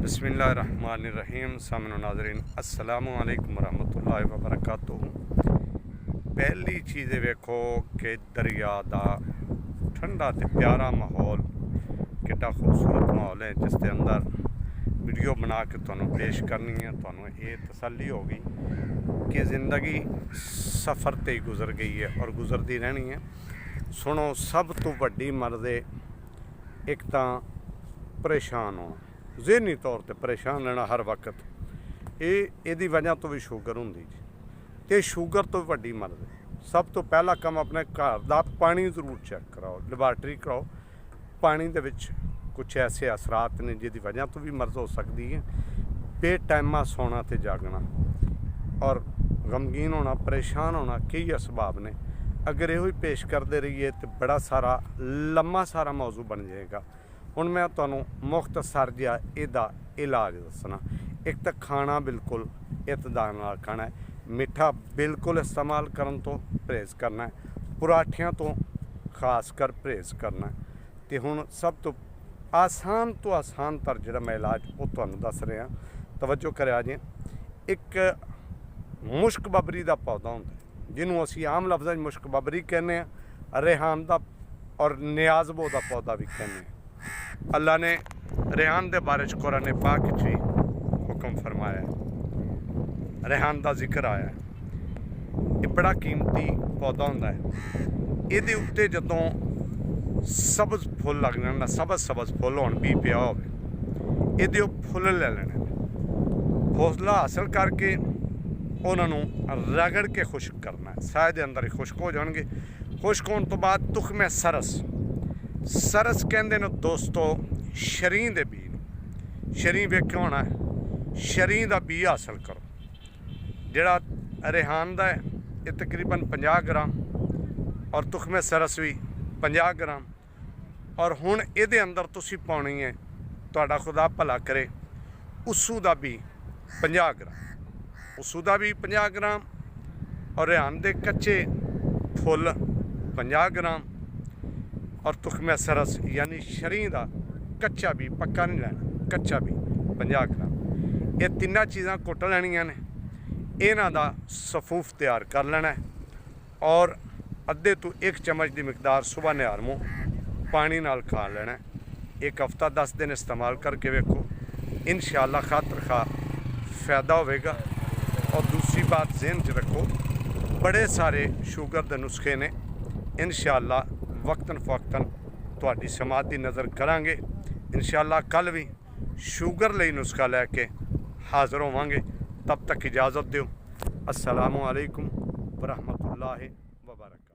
बिस्मिल्लाहिर्रहमानिर्रहीम। सामने नाज़रीन अस्सलामु अलैकुम रहमतुल्लाहि व बरकातुहू। पहली चीज़ वेखो कि दरिया दा ठंडा ते प्यारा माहौल कितना खूबसूरत माहौल है जिसके अंदर वीडियो बना के तुहानू पेश करनी है। तुहानू ये तसल्ली होगी कि ज़िंदगी सफ़र ते ही गुजर गई है और गुजरती रहनी है। सुनो, सब तो वड्डी मर्ज़ एक तो परेशान होना, ज़हनी तौर पर परेशान रहना हर वक्त। ये वजह तो भी शुगर होंगी जी, तो शुगर तो वड्डी मर्ज़ है। सब तो पहला काम अपने घर का पानी जरूर चेक कराओ, लैबार्टरी कराओ। पानी दे विच कुछ ऐसे असरात ने जिहदी वजह तो भी मर्ज़ हो सकती है। बेटाइमा सोना तो जागना और गमगीन होना, परेशान होना, कई असबाब ने। अगर यो ही पेश करते रहिए तो बड़ा सारा लम्मा सारा मौजू बन जाएगा। हुण मैं तुहानू मुख्तसर जिहा इहदा इलाज दसना। एक तो खाना बिल्कुल इतदाल नाल खाना है, मिठा बिल्कुल इस्तेमाल करन तो परहेज़ करना है, पराठियां तो खास कर परहेज़ करना है। तो हुण सब तो आसान तर जिहड़ा मैं इलाज वो तुहानू दस रहा। तवज्जो करिया जी। एक मुश्क बबरी का पौधा होंदा जिन्हों असी आम लफ्ज़ां मुश्क बबरी कहने, रेहान का और नियाज़बो का पौधा भी कहने। अल्लाह ने रेहान के बारे कुरान पाक भी हुक्म फरमाया है, रेहान का जिक्र आया है। ये बड़ा कीमती पौधा होंदा है। ये उत्ते जदों सबज फुल लग जाना, सबज फुल होण भी पिया होवे, ये फुल ले लेने, हौसला हासिल करके उन्होंने रगड़ के खुश्क करना है। साए दे अंदर ही खुश्क हो जाएंगे। खुश्क होने तो बाद तुखमे सरस कहते हैं दोस्तों शरीं दे बी। शरीं वेख्या होना है, शरीं का बी हासिल करो। जिहड़ा रेहान का है ये तकरीबन 50 ग्राम और तुखमे सरस भी 50 ग्राम। और हुण इहदे अंदर तुसीं पाउणी है, तुहाडा खुदा भला करे, उसू का भी 50 ग्राम, उसू का भी 50 ग्राम और रेहान के कच्चे फुल 50 ग्राम और तुखमे सरस यानी शरीं का कच्चा भी, पक्का नहीं लेना, कच्चा भी 50 ग्राम। ये तीनों चीज़ां कुट लैनियां ने। इन्हां दा सफूफ तैयार कर लेना है और अद्धे तो 1 चम्मच की मिकदार सुबह निहार मूँह पानी नाल खा लेना है। एक हफ्ता 10 दिन इस्तेमाल करके वेखो, इंशाअल्लाह खातर खा फ़ायदा होगा। और दूसरी बात ज़हन च रखो, बड़े सारे शुगर के नुस्खे ने, इंशाअल्लाह वक्तन फ़वक्तन तुहाडी समात दी नज़र करांगे। इंशाअल्लाह कल भी शुगर लई नुस्खा लैके हाज़र होवांगे। तब तक इजाज़त दिओ। अस्सलामु अलैकुम व रहमतुल्लाहि व बरकातुहू।